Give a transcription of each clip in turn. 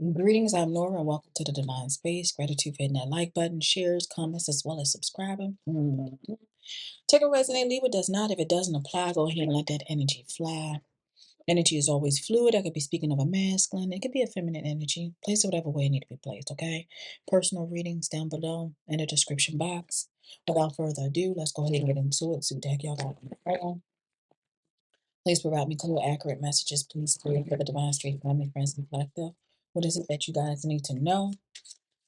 Greetings, I'm Nora, and welcome to the Divine Space. Gratitude for hitting that like button, shares, comments, as well as subscribing. Take a resonate, leave it does not. If it doesn't apply, go ahead and let that energy fly. Energy is always fluid. I could be speaking of a masculine, it could be a feminine energy. Place it whatever way it need to be placed, okay? Personal readings down below in the description box. Without further ado, let's go ahead and get into it. So, deck y'all got right on. Please provide me clear, accurate messages. Please clear for the Divine Street family, friends, and collective. What is it that you guys need to know?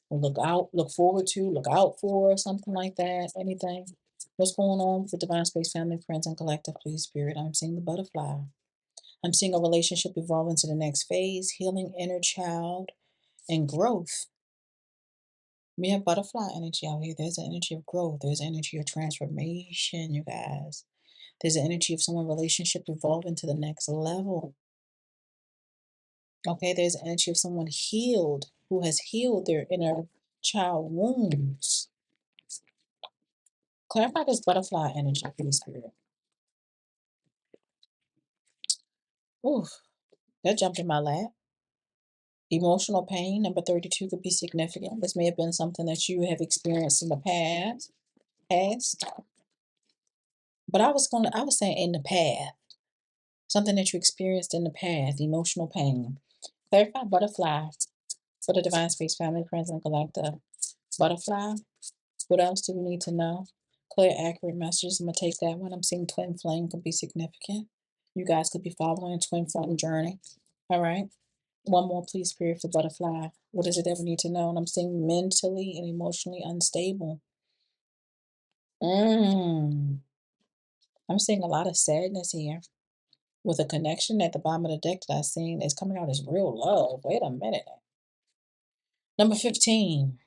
Or look forward to, look out for, something like that, anything. What's going on with the Divine Space family, friends, and collective, please, Spirit? I'm seeing the butterfly. I'm seeing a relationship evolving to the next phase, healing inner child, and growth. We have butterfly energy out here. There's an energy of growth. There's energy of transformation, you guys. There's an energy of someone relationship evolving to the next level. Okay, there's an energy of someone healed, who has healed their inner child wounds. Clarify this butterfly energy, please, Spirit. Oof, that jumped in my lap. Emotional pain, number 32, could be significant. This may have been something that you have experienced in the past. But I was saying in the past. Something that you experienced in the past, emotional pain. Clarify butterfly for the Divine Space family, friends, and collective. Butterfly. What else do we need to know? Clear, accurate messages. I'm going to take that one. I'm seeing twin flame could be significant. You guys could be following a twin flame journey. All right. One more, please, Spirit, for butterfly. What is it that we need to know? And I'm seeing mentally and emotionally unstable. I'm seeing a lot of sadness here with a connection at the bottom of the deck that I've seen is coming out as real love. Wait a minute. Number 15.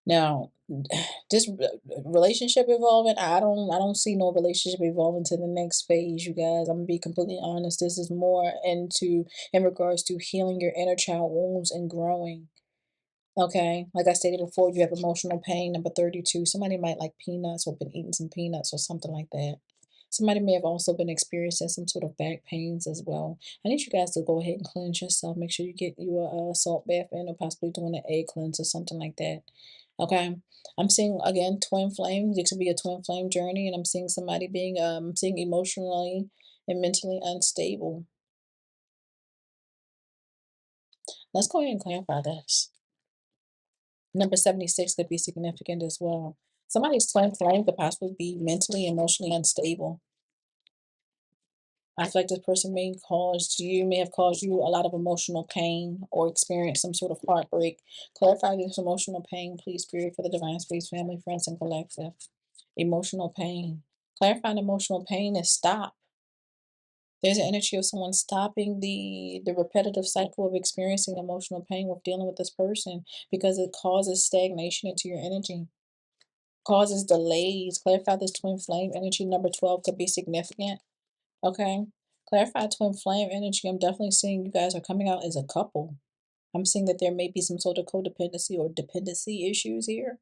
Now, this relationship evolving, I don't see no relationship evolving to the next phase, you guys. I'm gonna be completely honest. This is more in regards to healing your inner child wounds and growing. Okay, like I stated before, you have emotional pain. Number 32. Somebody might like peanuts or been eating some peanuts or something like that. Somebody may have also been experiencing some sort of back pains as well. I need you guys to go ahead and cleanse yourself. Make sure you get you a salt bath in, or possibly doing an egg cleanse or something like that. Okay. I'm seeing again twin flames. It could be a twin flame journey, and I'm seeing somebody being seeing emotionally and mentally unstable. Let's go ahead and clarify this. Number 76 could be significant as well. Somebody's twin flame could possibly be mentally, emotionally unstable. I feel like this person may have caused you a lot of emotional pain or experienced some sort of heartbreak. Clarify this emotional pain, please, Spirit, for the Divine Space family, friends, and collective. Emotional pain. Clarifying emotional pain is stop. There's an energy of someone stopping the repetitive cycle of experiencing emotional pain with dealing with this person because it causes stagnation into your energy, causes delays. Clarify this twin flame energy. Number 12 could be significant. Okay. Clarify twin flame energy. I'm definitely seeing you guys are coming out as a couple. I'm seeing that there may be some sort of codependency or dependency issues here.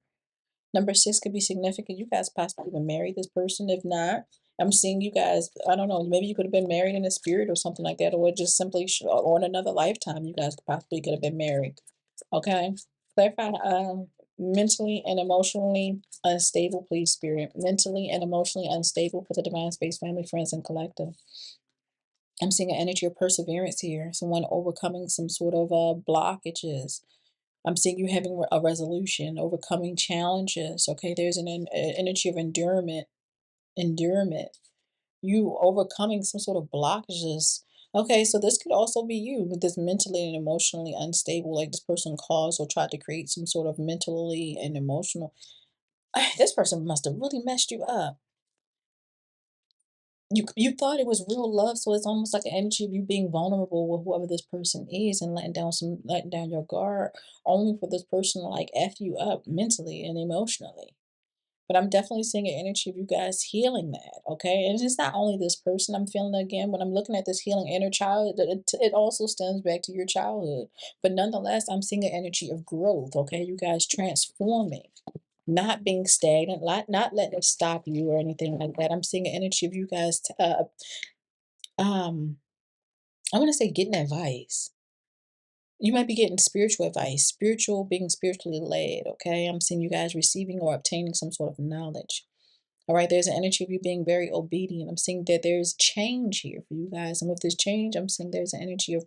Number 6 could be significant. You guys possibly even married this person. If not, I'm seeing you guys, I don't know, maybe you could have been married in the spirit or something like that, or just simply, or in another lifetime, you guys possibly could have been married. Okay. Clarify mentally and emotionally unstable, please, Spirit. Mentally and emotionally unstable for the Divine Space family, friends, and collective. I'm seeing an energy of perseverance here. Someone overcoming some sort of blockages. I'm seeing you having a resolution, overcoming challenges. Okay, there's an energy of endurance. Endurance. You overcoming some sort of blockages. Okay, so this could also be you with this mentally and emotionally unstable, like this person caused or tried to create some sort of mentally and emotional. This person must have really messed you up. You thought it was real love, so it's almost like an energy of you being vulnerable with whoever this person is and letting down your guard, only for this person to like F you up mentally and emotionally. But I'm definitely seeing an energy of you guys healing that, okay? And it's not only this person I'm feeling again, when I'm looking at this healing inner child, it also stems back to your childhood. But nonetheless, I'm seeing an energy of growth, okay? You guys transforming, not being stagnant, not letting it stop you or anything like that. I'm seeing an energy of you guys um I want to say getting advice. You might be getting spiritual advice, being spiritually led, okay? I'm seeing you guys receiving or obtaining some sort of knowledge. All right, there's an energy of you being very obedient. I'm seeing that there's change here for you guys. And with this change, I'm seeing there's an energy of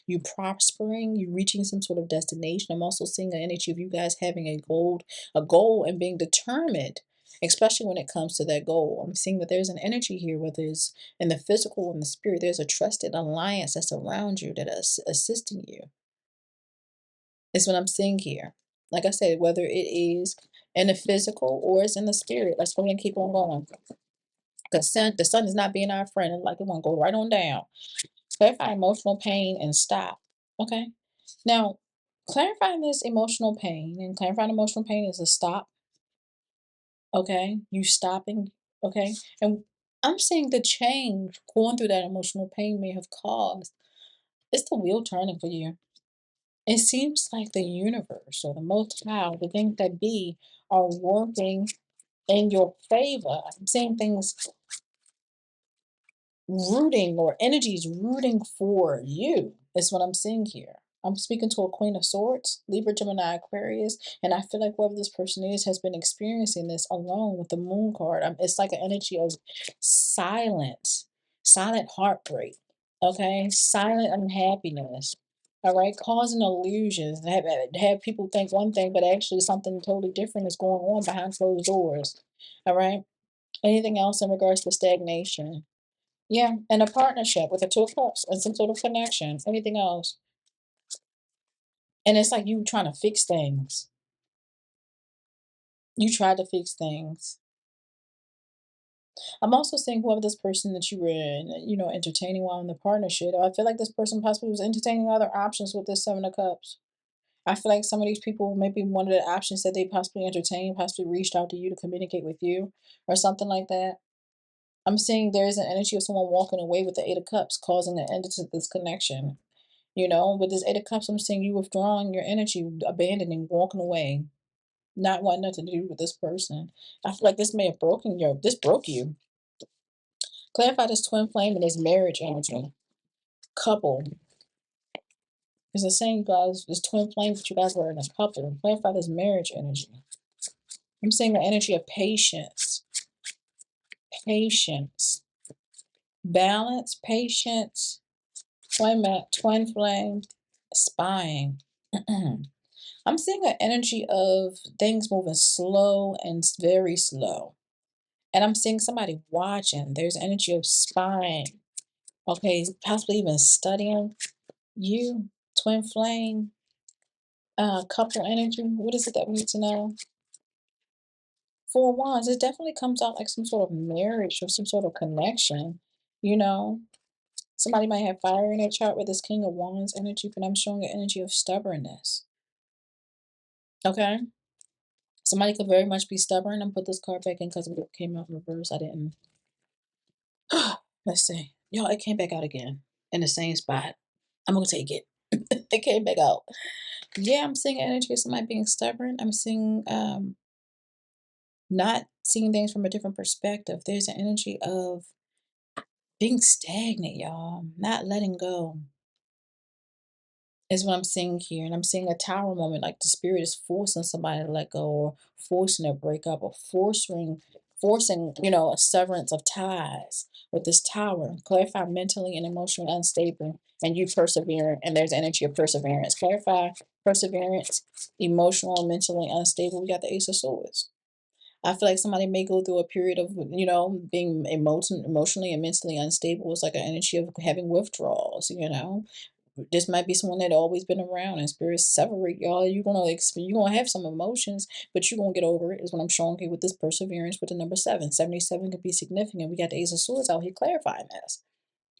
you prospering, you reaching some sort of destination. I'm also seeing an energy of you guys having a goal and being determined, especially when it comes to that goal. I'm seeing that there's an energy here, whether it's in the physical and the spirit, there's a trusted alliance that's around you that is assisting you. Is what I'm seeing here. Like I said, whether it is in the physical or it's in the spirit, let's go ahead and keep on going. The sun is not being our friend. Like it won't go right on down. Clarify emotional pain and stop. Okay. Now, clarifying this emotional pain and clarifying emotional pain is a stop. Okay. You stopping. Okay. And I'm seeing the change going through that emotional pain may have caused. It's the wheel turning for you. It seems like the universe or the most high, the things that be, are working in your favor. I'm seeing things rooting or energies rooting for you is what I'm seeing here. I'm speaking to a Queen of Swords, Libra, Gemini, Aquarius, and I feel like whoever this person is has been experiencing this alone with the Moon card. It's like an energy of silence, silent heartbreak, okay, silent unhappiness. All right, causing illusions, and have people think one thing, but actually something totally different is going on behind closed doors. All right. Anything else in regards to stagnation? Yeah, and a partnership with a two of cups and some sort of connection. Anything else? And it's like you trying to fix things. You tried to fix things. I'm also seeing whoever this person that you were entertaining while in the partnership. I feel like this person possibly was entertaining other options with this Seven of Cups. I feel like some of these people, maybe one of the options that they possibly entertained, possibly reached out to you to communicate with you or something like that. I'm seeing there is an energy of someone walking away with the Eight of Cups, causing an end to this connection. With this Eight of Cups, I'm seeing you withdrawing your energy, abandoning, walking away, not wanting nothing to do with this person. I feel like this broke you. Clarify this twin flame and this marriage energy. Couple. It's the same guys, this twin flame that you guys were in a couple. Clarify this marriage energy. I'm seeing the energy of patience, balance, patience, twin flame, spying. I'm seeing an energy of things moving slow and very slow. And I'm seeing somebody watching. There's energy of spying. Okay, possibly even studying you, twin flame, couple energy. What is it that we need to know? Four of Wands. It definitely comes out like some sort of marriage or some sort of connection. You know, somebody might have fire in their chart with this King of Wands energy, but I'm showing an energy of stubbornness. Okay. Somebody could very much be stubborn. And put this card back in because it came out in reverse. I didn't. Let's see. Y'all, it came back out again in the same spot. I'm gonna take it. It came back out. Yeah, I'm seeing energy of somebody being stubborn. I'm seeing not seeing things from a different perspective. There's an energy of being stagnant, y'all. Not letting go. Is what I'm seeing here. And I'm seeing a tower moment, like the spirit is forcing somebody to let go or forcing a breakup or forcing, a severance of ties with this tower. Clarify mentally and emotionally unstable and you persevering. And there's energy of perseverance. Clarify perseverance, emotional and mentally unstable. We got the Ace of Swords. I feel like somebody may go through a period of, being emotionally and mentally unstable. It's like an energy of having withdrawals. This might be someone that always been around and spirits separate y'all. You're gonna have some emotions, but you're gonna get over it, is what I'm showing here with this perseverance with the number 7. 77 could be significant. We got the Ace of Swords out here clarifying this.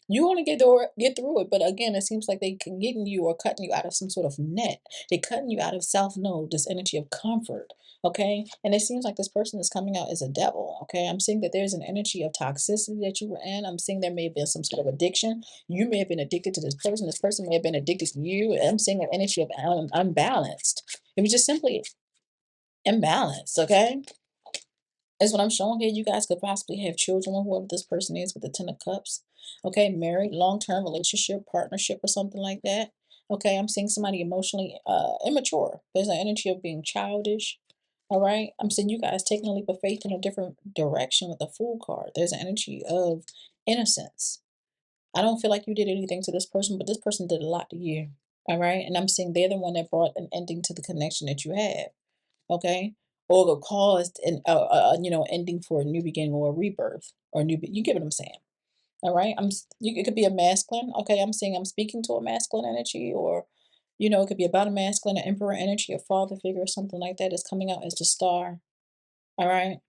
You want to get through it, but again, it seems like they can getting you or cutting you out of some sort of net. They're cutting you out of self-know, this energy of comfort. Okay, and it seems like this person is coming out as a devil. Okay, I'm seeing that there's an energy of toxicity that you were in. I'm seeing there may have been some sort of addiction. You may have been addicted to this person. This person may have been addicted to you. I'm seeing an energy of unbalanced. It was just simply imbalanced. Okay, is what I'm showing here. You guys could possibly have children with whoever this person is with the Ten of Cups. Okay, married, long-term relationship, partnership, or something like that. Okay, I'm seeing somebody emotionally immature. There's an energy of being childish. All right, I'm seeing you guys taking a leap of faith in a different direction with the Fool card. There's an energy of innocence. I don't feel like you did anything to this person, but this person did a lot to you. All right, and I'm seeing they're the one that brought an ending to the connection that you had. Okay, or caused an ending for a new beginning or a rebirth or a you get what I'm saying. All right. It could be a masculine. Okay. I'm speaking to a masculine energy, or, it could be about a masculine, an emperor energy, a father figure, or something like that is coming out as the star. All right.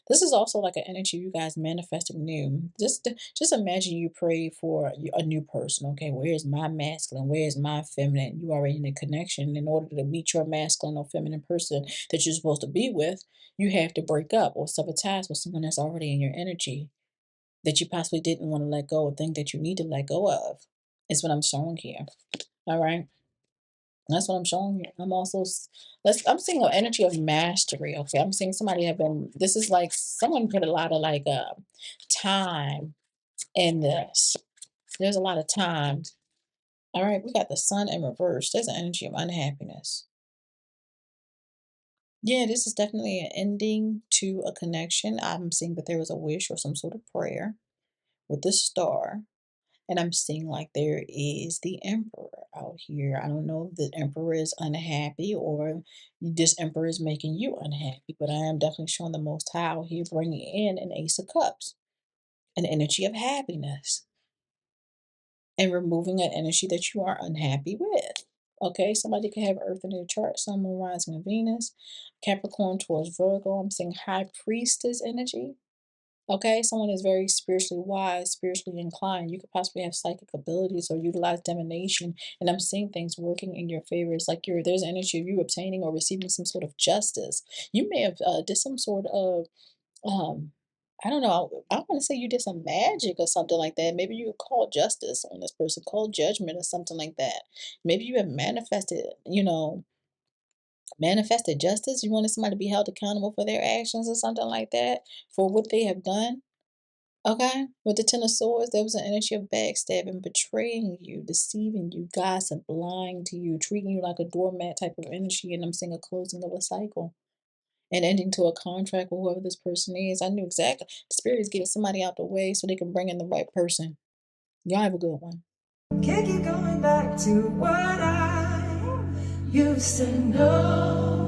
This is also like an energy you guys manifesting new. Just imagine you pray for a new person. Okay, where's my masculine? Where's my feminine? You already in a connection. In order to meet your masculine or feminine person that you're supposed to be with, you have to break up or sever ties with someone that's already in your energy that you possibly didn't want to let go or think that you need to let go of. Is what I'm showing here. All right. That's what I'm showing here. I'm seeing an energy of mastery. Okay. I'm seeing somebody this is like someone put a lot of time in this. There's a lot of time. All right. We got the sun in reverse. There's an energy of unhappiness. Yeah, this is definitely an ending to a connection. I'm seeing that there was a wish or some sort of prayer with the star. And I'm seeing like there is the emperor out here. I don't know if the emperor is unhappy or this emperor is making you unhappy, but I am definitely showing the Most High out here bringing in an Ace of Cups, an energy of happiness, and removing an energy that you are unhappy with. Okay, somebody could have Earth in their chart, Sun, Moon, Rising, and Venus, Capricorn towards Virgo. I'm seeing High Priestess energy. Okay, someone is very spiritually wise, spiritually inclined. You could possibly have psychic abilities or utilize divination. And I'm seeing things working in your favor. It's like there's energy of you obtaining or receiving some sort of justice. You may have did some sort of um I don't know. I want to say you did some magic or something like that. Maybe you called justice on this person, called judgment or something like that. Maybe you have manifested justice. You wanted somebody to be held accountable for their actions or something like that, for what they have done. Okay, with the Ten of Swords, there was an energy of backstabbing, betraying you, deceiving you, gossip, lying to you, treating you like a doormat type of energy. And I'm seeing a closing of a cycle and ending to a contract with whoever this person is. I knew exactly. The spirit is getting somebody out the way so they can bring in the right person. Y'all have a good one. Can't keep going back to what I used to know.